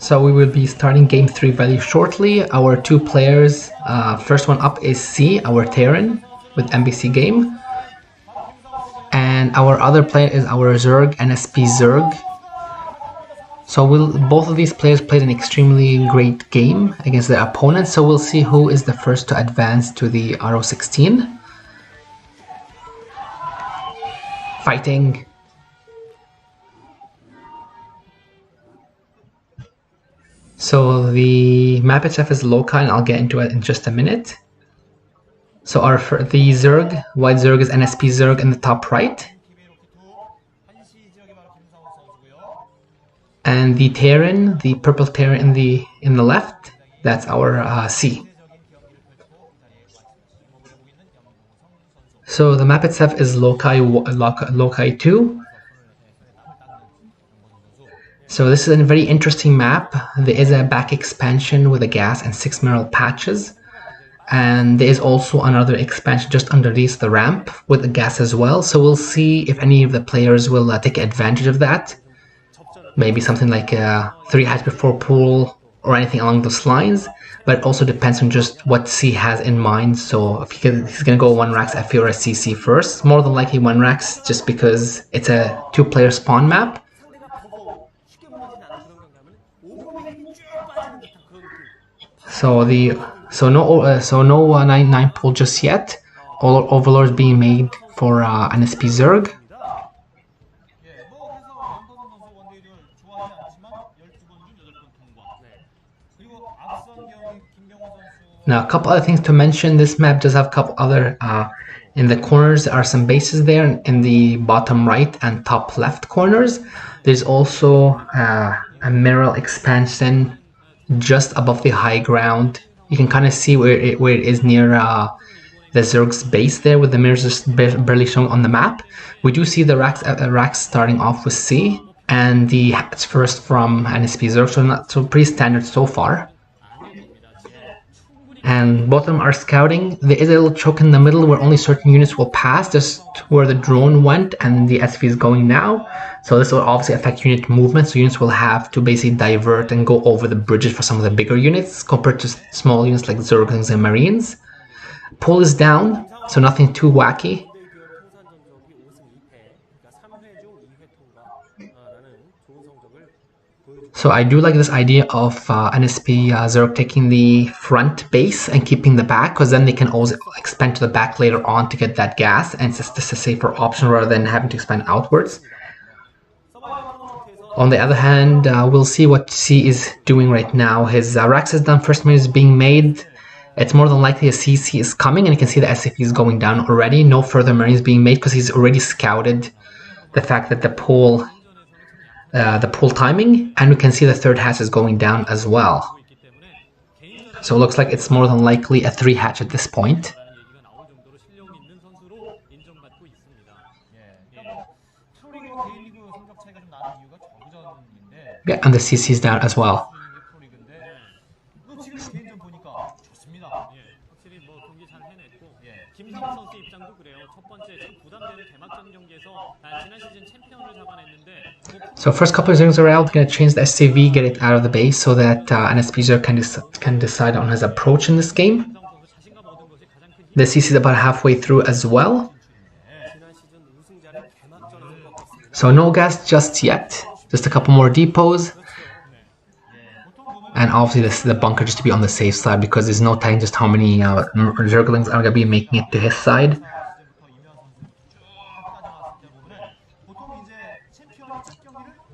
So we will be starting game 3 very shortly. Our two players, first one up is C, our Terran with MBC game. And our other player is our Zerg, NSP Zerg. So both of these players played an extremely great game against their opponents. So we'll see who is the first to advance to the Ro16. Fighting. So the map itself is Loki, and I'll get into it in just a minute. So the Zerg, white Zerg is NSP Zerg in the top right. And the Terran, the purple Terran in the left, that's our C. So the map itself is Loki 2. So this is a very interesting map. There is a back expansion with a gas and 6 mineral patches. And there is also another expansion just underneath the ramp with the gas as well. So we'll see if any of the players will take advantage of that. Maybe something like a 3 hatch before pool or anything along those lines. But it also depends on just what C has in mind. So if he's going to go 1 Rax FE or a CC first, more than likely 1 Rax just because it's a 2-player spawn map. So no 9-9 pull just yet. All overlords being made for NSP Zerg. Now a couple other things to mention. This map does have a couple other in the corners there are some bases there in the bottom right and top left corners. There's also a mineral expansion just above the high ground. You can kind of see where it is near the Zerg's base there, with the mirrors just barely showing on the map. We do see the racks starting off with C and the hats first from NSP Zerg, so pretty standard so far. And both of them are scouting. There is a little choke in the middle where only certain units will pass, just where the drone went and the SV is going now. So this will obviously affect unit movement, so units will have to basically divert and go over the bridges for some of the bigger units compared to small units like Zerglings and Marines. Pull is down, so nothing too wacky. So I do like this idea of NSP Zerg taking the front base and keeping the back, because then they can always expand to the back later on to get that gas, and it's just a safer option rather than having to expand outwards. On the other hand, we'll see what C is doing right now. His Rax is done, first move is being made. It's more than likely a CC is coming, and you can see the SFE is going down already. No further Marines being made because he's already scouted the fact that the pull timing, and we can see the third hatch is going down as well. So it looks like it's more than likely a 3 hatch at this point. Yeah, and the CC is down as well. So first couple of Zergs are out, gonna change the SCV, get it out of the base so that NSP Zerg can decide on his approach in this game. The CC is about halfway through as well. So no gas just yet, just a couple more depots. And obviously this is the bunker just to be on the safe side, because there's no telling just how many Zerglings are gonna be making it to his side.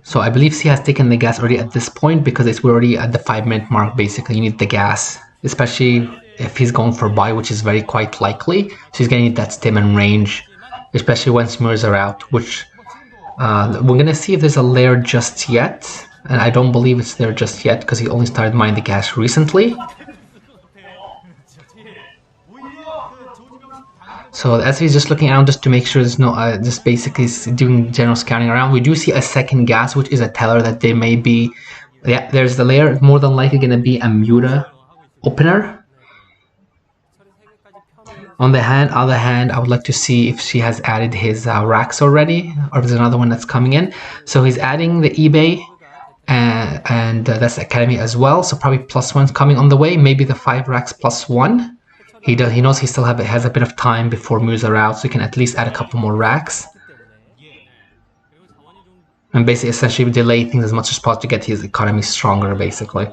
So I believe C has taken the gas already at this point, because we're already at the 5-minute mark. Basically, you need the gas, especially if he's going for buy, which is quite likely. So he's gonna need that stim and range, especially when smears are out, which we're gonna see if there's a lair just yet, and I don't believe it's there just yet because he only started mining the gas recently. So as he's just looking around just to make sure there's no, just basically doing general scanning around. We do see a second gas, which is a teller that there may be, yeah, there's the layer, more than likely going to be a Muta opener. On the other hand, I would like to see if she has added his racks already, or if there's another one that's coming in. So he's adding the eBay and that's Academy as well. So probably +1's coming on the way. Maybe the 5 racks +1. He knows he still has a bit of time before moves are out, so he can at least add a couple more racks. And basically, essentially delay things as much as possible to get his economy stronger, basically.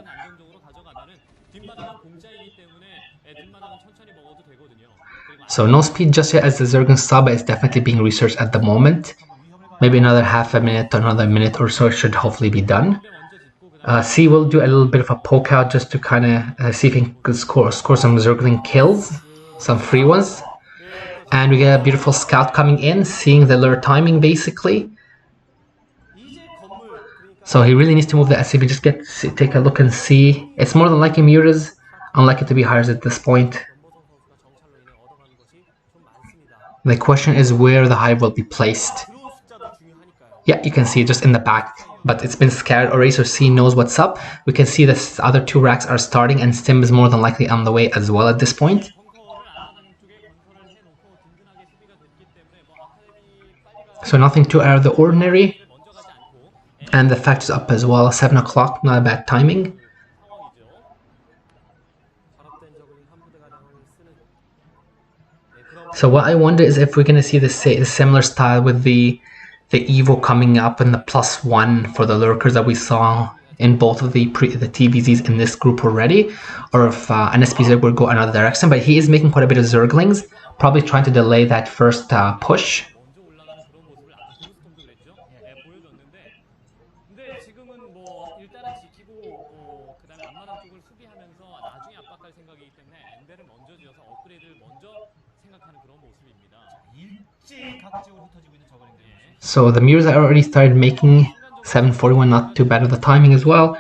So no speed just yet as the Zerglings saw, but it's definitely being researched at the moment. Maybe another half a minute, another minute or so should hopefully be done. C will do a little bit of a poke out just to kind of see if he can score some Zergling kills, some free ones. And we get a beautiful scout coming in, seeing the lure timing basically. So he really needs to move the SCV, just take a look and see. It's more than likely Mura's, unlikely to be hires at this point. The question is where the hive will be placed. Yeah, you can see it just in the back, but it's been scattered already, so C knows what's up. We can see the other 2 racks are starting, and Stim is more than likely on the way as well at this point. So nothing too out of the ordinary. And the fact is up as well, 7 o'clock, not a bad timing. So what I wonder is if we're going to see the similar style with the Evo coming up and the +1 for the lurkers that we saw in both of the TVZs in this group already, or if NSP Zerg will go another direction. But he is making quite a bit of Zerglings, probably trying to delay that first push. So the mirrors are already started making 741, not too bad with the timing as well.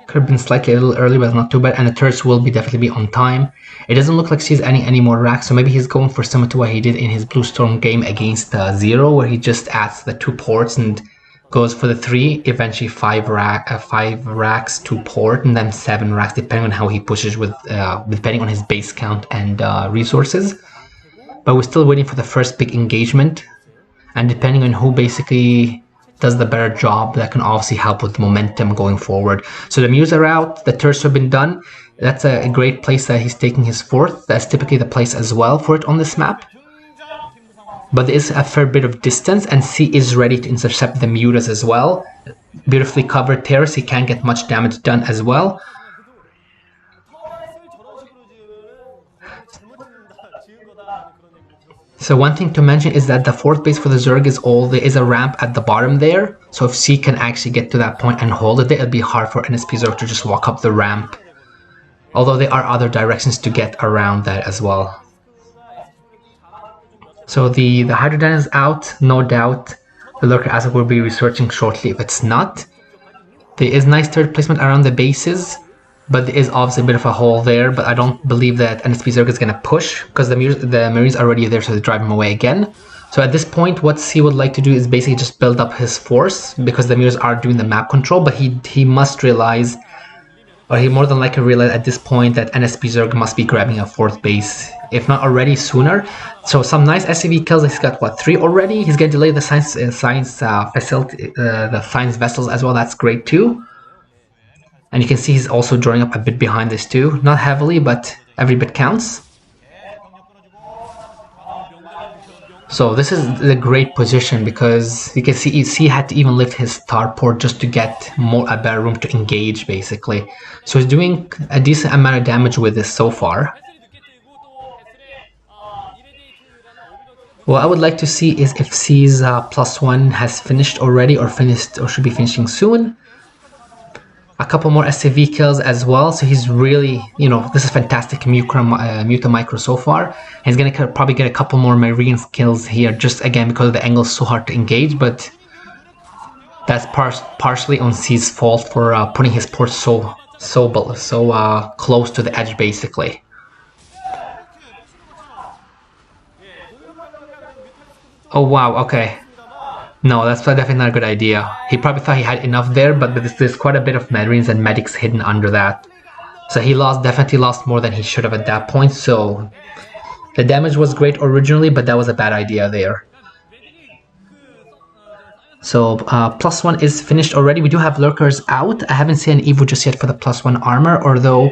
Could have been slightly a little early, but not too bad. And the turrets will definitely be on time. It doesn't look like she's any more racks, so maybe he's going for similar to what he did in his Blue Storm game against Zero, where he just adds the 2 ports and goes for the 3, eventually 5 racks, 2 port, and then 7 racks, depending on how he pushes with depending on his base count and resources. But we're still waiting for the first big engagement, and depending on who basically does the better job, that can obviously help with momentum going forward. So the Muse are out, the turrets have been done. That's a great place that he's taking his 4th. That's typically the place as well for it on this map. But there is a fair bit of distance, and C is ready to intercept the Mutas as well. Beautifully covered terrace, he can't get much damage done as well. So one thing to mention is that the 4th base for the Zerg there is a ramp at the bottom there. So if C can actually get to that point and hold it, it'll be hard for NSP Zerg to just walk up the ramp. Although there are other directions to get around that as well. So the Hydrodyne is out, no doubt. The Lurker Asset will be researching shortly if it's not. There is nice turret placement around the bases, but there is obviously a bit of a hole there, but I don't believe that NSP Zerg is going to push, because the Marines are already there, so they drive him away again. So at this point, what C would like to do is basically just build up his force, because the Marines are doing the map control, but he must realize, or he more than likely realize at this point, that NSP Zerg must be grabbing a 4th base, if not already sooner. So some nice SCV kills, he's got what, 3 already? He's going to delay the science facility, the science vessels as well, that's great too. And you can see he's also drawing up a bit behind this too. Not heavily, but every bit counts. So this is a great position, because you can see he had to even lift his starport just to get a better room to engage basically. So he's doing a decent amount of damage with this so far. What I would like to see is if C's +1 has finished already, or should be finishing soon. A couple more SCV kills as well, so he's really, this is fantastic Muta Micro so far. He's going to probably get a couple more Marine kills here, just again because the angle is so hard to engage, but that's partially on C's fault for putting his port so close to the edge basically. Oh wow, okay. No, that's definitely not a good idea. He probably thought he had enough there, but there's quite a bit of Marines and medics hidden under that. So he definitely lost more than he should have at that point, so the damage was great originally, but that was a bad idea there. So +1 is finished already. We do have lurkers out. I haven't seen an evo just yet for the +1 armor, although,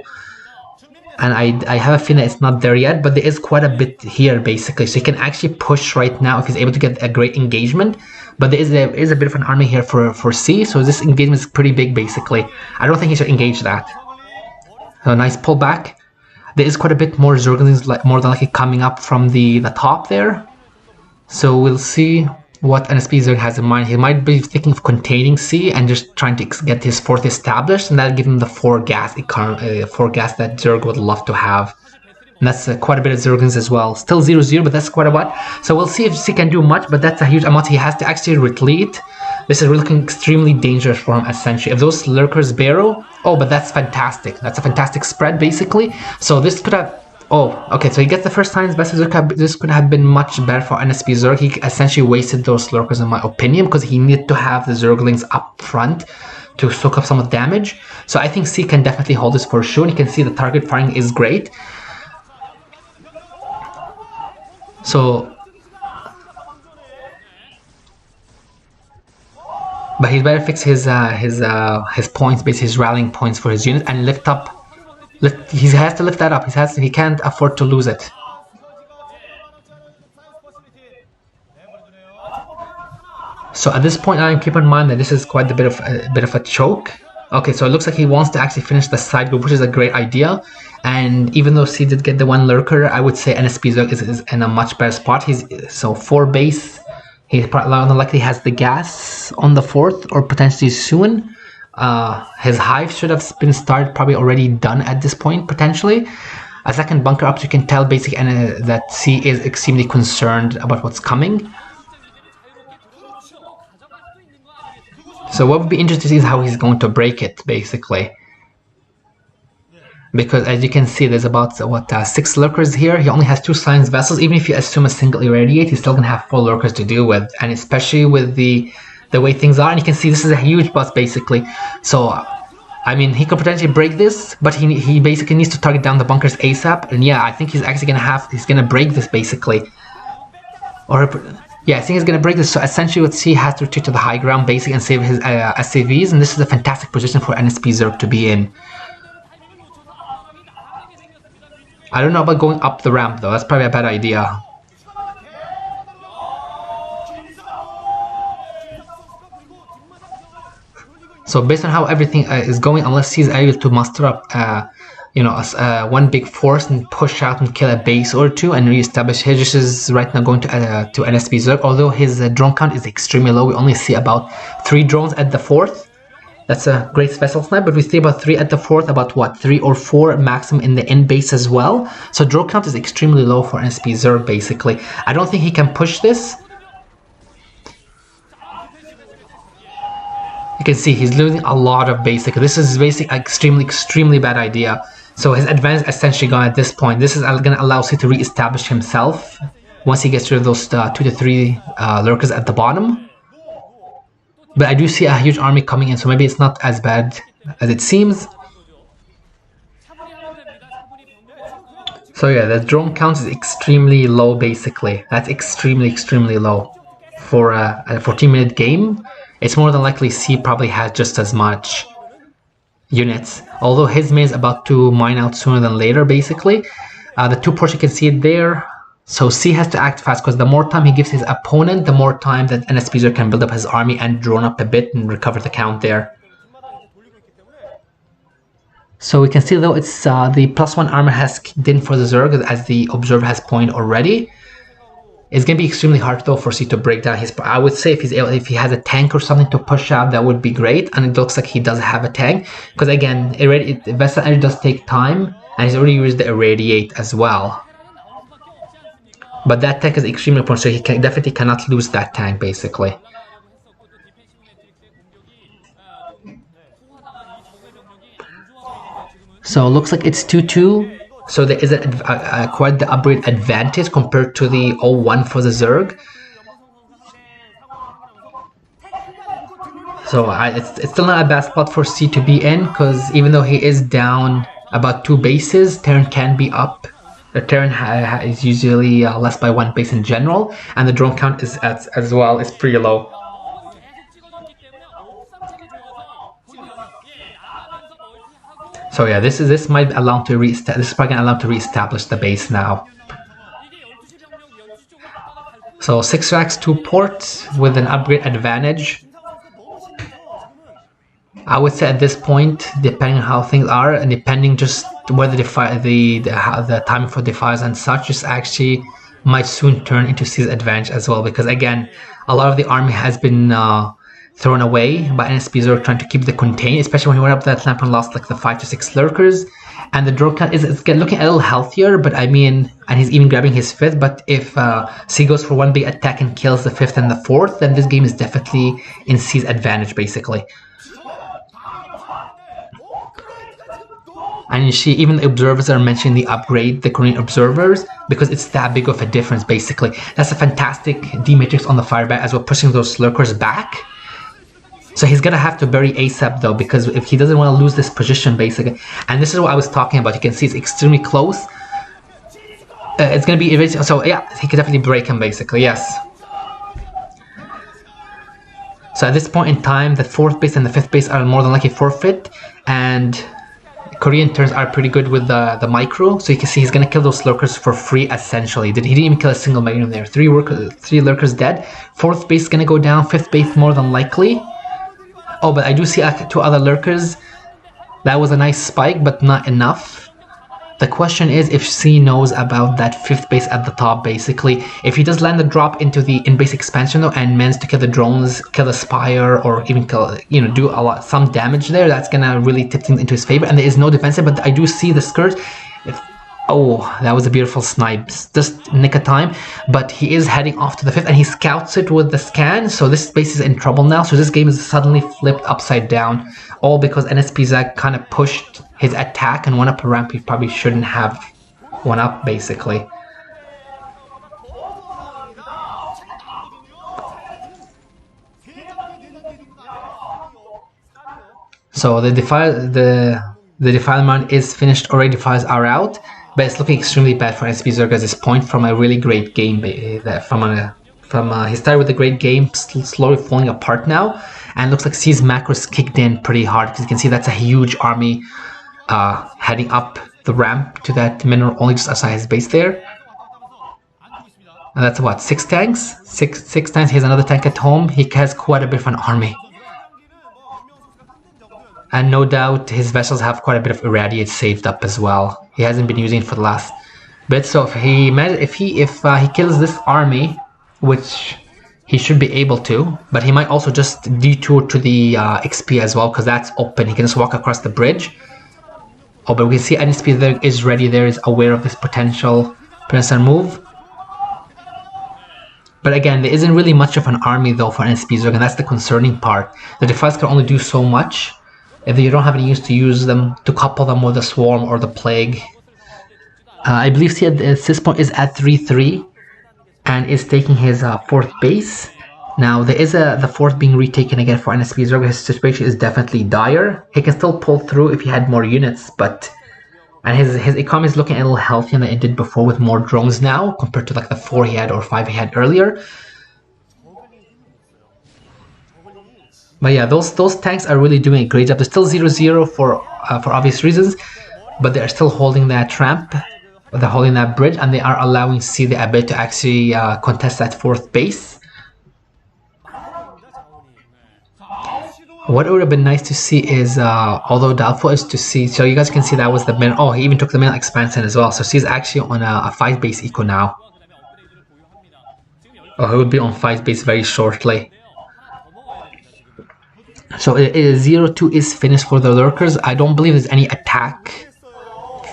and I have a feeling it's not there yet, but there is quite a bit here basically. So he can actually push right now if he's able to get a great engagement. But there is a bit of an army here for C, so this engagement is pretty big basically. I don't think he should engage that. So nice pullback. There is quite a bit more Zerglings, more than likely coming up from the top there. So we'll see what NSP Zerg has in mind. He might be thinking of containing C and just trying to get his 4th established, and that'll give him the 4 gas that Zerg would love to have. And that's quite a bit of Zerglings as well. Still 0-0, but that's quite a lot. So we'll see if C can do much, but that's a huge amount. He has to actually retreat. This is really looking extremely dangerous for him, essentially. If those lurkers barrel, oh, but that's fantastic. That's a fantastic spread, basically. So this could have... Oh, okay, so he gets the first signs. This could have been much better for NSP Zerg. He essentially wasted those lurkers, in my opinion, because he needed to have the Zerglings up front to soak up some of the damage. So I think C can definitely hold this for sure. And you can see the target firing is great. So... But he'd better fix his points, basically his rallying points for his unit, and lift up. He has to lift that up. He can't afford to lose it. So at this point, keep in mind that this is quite a bit of a choke. Okay, so it looks like he wants to actually finish the side group, which is a great idea. And even though C did get the 1 lurker, I would say NSP Zerg is in a much better spot. So 4 base. He probably likely has the gas on the 4th, or potentially soon. His hive should have been started, probably already done at this point, potentially. A 2nd bunker up, so you can tell basically that C is extremely concerned about what's coming. So what would be interesting to see is how he's going to break it, basically. Because as you can see, there's about 6 lurkers here. He only has 2 science vessels. Even if you assume a single irradiate, he's still gonna have 4 lurkers to deal with, and especially with the way things are. And you can see this is a huge bust basically. So I mean, he could potentially break this, but he basically needs to target down the bunkers ASAP. And yeah, I think he's actually he's gonna break this basically. Or yeah, I think he's gonna break this. So essentially, what C has to retreat to the high ground basically and save his SCVs. And this is a fantastic position for NSP Zerg to be in. I don't know about going up the ramp though, that's probably a bad idea. So based on how everything is going, unless he's able to muster up, one big force and push out and kill a base or 2 and re-establish, Hedges is right now going to NSP Zerg, although his drone count is extremely low. We only see about 3 drones at the 4th. That's a great vessel snipe, but we see about 3 at the 4th, about what, 3 or 4 maximum in the end base as well. So drone count is extremely low for NSP Zerg basically. I don't think he can push this. You can see he's losing a lot of basic. This is basically extremely bad idea. So his advantage is essentially gone at this point. This is going to allow C to re-establish himself once he gets rid of those 2 to 3 lurkers at the bottom. But I do see a huge army coming in, so maybe it's not as bad as it seems. So yeah, the drone count is extremely low basically. That's extremely low. For a 14-minute game, it's more than likely C probably has just as much units. Although his main is about to mine out sooner than later basically. The 2 ports you can see it there. So C has to act fast, because the more time he gives his opponent, the more time that NSP Zerg can build up his army and drone up a bit and recover the count there. So we can see though it's the +1 armor has kicked in for the Zerg, as the observer has pointed already. It's going to be extremely hard though for C to break down his... I would say if he has a tank or something to push out, that would be great. And it looks like he does have a tank, because again, Vessel Energy does take time, and he's already used the irradiate as well. But that tank is extremely important, so he definitely cannot lose that tank basically. So it looks like it's 2-2. So there is quite the upgrade advantage compared to the 0-1 for the Zerg. So it's still not a bad spot for C to be in, because even though he is down about 2 bases, Terran can be up. The Terran is usually less by 1 base in general, and the drone count is as well is pretty low. So yeah, this might allow to this is probably gonna allow to reestablish the base now. So 6 racks, 2 ports with an upgrade advantage. I would say at this point, depending on how things are, and depending just whether the timing for defies and such, just actually might soon turn into C's advantage as well. Because again, a lot of the army has been thrown away by NSP Zerg trying to keep the contain, especially when he went up that lamp and lost like the 5 to 6 lurkers. And the drone count is looking a little healthier, but I mean, and he's even grabbing his 5th. But if C goes for one big attack and kills the 5th and the 4th, then this game is definitely in C's advantage, basically. And you see, even the observers are mentioning the upgrade, the Korean observers, because it's that big of a difference, basically. That's a fantastic D-matrix on the fireback as well, pushing those lurkers back. So he's gonna have to bury ASAP though, because if he doesn't want to lose this position, basically. And this is what I was talking about. You can see it's extremely close. It's gonna be erased. So yeah, he could definitely break him, basically. Yes. So at this point in time, the 4th base and the 5th base are more than likely forfeit, and Korean turns are pretty good with the micro, so you can see he's gonna kill those lurkers for free essentially. He didn't even kill a single magnum there. 3 lurkers dead. 4th base is gonna go down. 5th base more than likely. Oh, but I do see 2 other lurkers. That was a nice spike, but not enough. The question is if C knows about that 5th base at the top, basically. If he does land the drop into the in-base expansion though, and manages to kill the drones, kill the spire, or even kill, do some damage there, that's gonna really tip things into his favor. And there is no defensive, but I do see the skirt. Oh, that was a beautiful snipe, just nick of time. But he is heading off to the 5th, and he scouts it with the scan, so this base is in trouble now. So this game is suddenly flipped upside down, all because NSP Zag kind of pushed his attack and went up a ramp he probably shouldn't have went up, basically. So the defilement is finished already. Defiles are out. But it's looking extremely bad for NSP Zerg at this point from a really great game. He started with a great game, slowly falling apart now, and looks like C's macros kicked in pretty hard, because you can see that's a huge army heading up the ramp to that mineral only just outside his base there. And that's what, 6 tanks? Six tanks. He has another tank at home. He has quite a bit of an army. And no doubt his vessels have quite a bit of irradiate saved up as well. He hasn't been using it for the last bit. So if he kills this army, which he should be able to, but he might also just detour to the XP as well, because that's open. He can just walk across the bridge. Oh, but we can see NSP there is ready. There is aware of this potential move. But again, there isn't really much of an army though for NSP Zerg, and that's the concerning part. The Defiles can only do so much. If you don't have any use to use them, to couple them with the Swarm or the Plague. I believe C at this point is at 3-3 and is taking his 4th base. Now there is the 4th being retaken again for NSP Zerg. His situation is definitely dire. He can still pull through if he had more units, but his economy is looking a little healthier than it did before, with more drones now compared to like the 4 he had or 5 he had earlier. But yeah, those tanks are really doing a great job. They're still 0-0 for obvious reasons, but they're still holding that ramp, they're holding that bridge, and they are allowing C the ability to actually contest that 4th base. What would have been nice to see is, although doubtful, is to see. So you guys can see that was the min. Oh, he even took the middle expansion as well. So C's actually on a 5 base eco now. Oh, he will be on 5 base very shortly. So 0-2 is finished for the lurkers. I don't believe there's any attack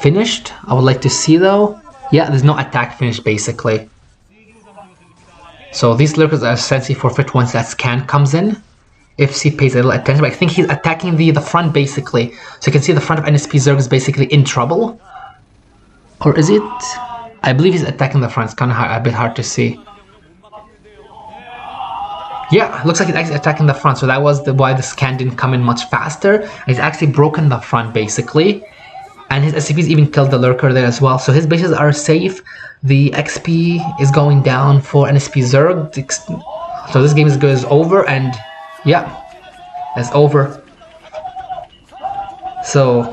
finished. I would like to see though. Yeah, there's no attack finished basically. So these lurkers are essentially forfeit once that scan comes in. If C pays a little attention, but I think he's attacking the front basically. So you can see the front of NSP Zerg is basically in trouble. Or is it? I believe he's attacking the front. It's kind of a bit hard to see. Yeah, looks like he's actually attacking the front, so that was why the scan didn't come in much faster. He's actually broken the front basically, and his SCPs even killed the lurker there as well. So his bases are safe. The XP is going down for NSP Zerg. So this game is over, and yeah, it's over. So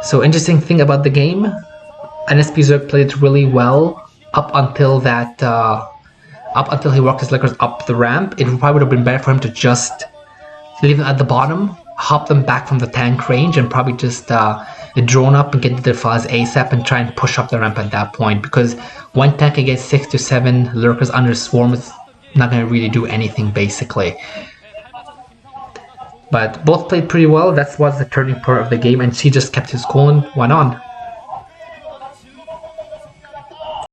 So interesting thing about the game, NSP Zerg played really well up until he walked his Lickers up the ramp. It probably would have been better for him to just leave them at the bottom, hop them back from the tank range, and probably just drone up and get their fuzz ASAP and try and push up the ramp at that point, because one tank against 6 to 7 lurkers under swarm is not going to really do anything basically. But both played pretty well. That was the turning point of the game, and she just kept his cool and went on.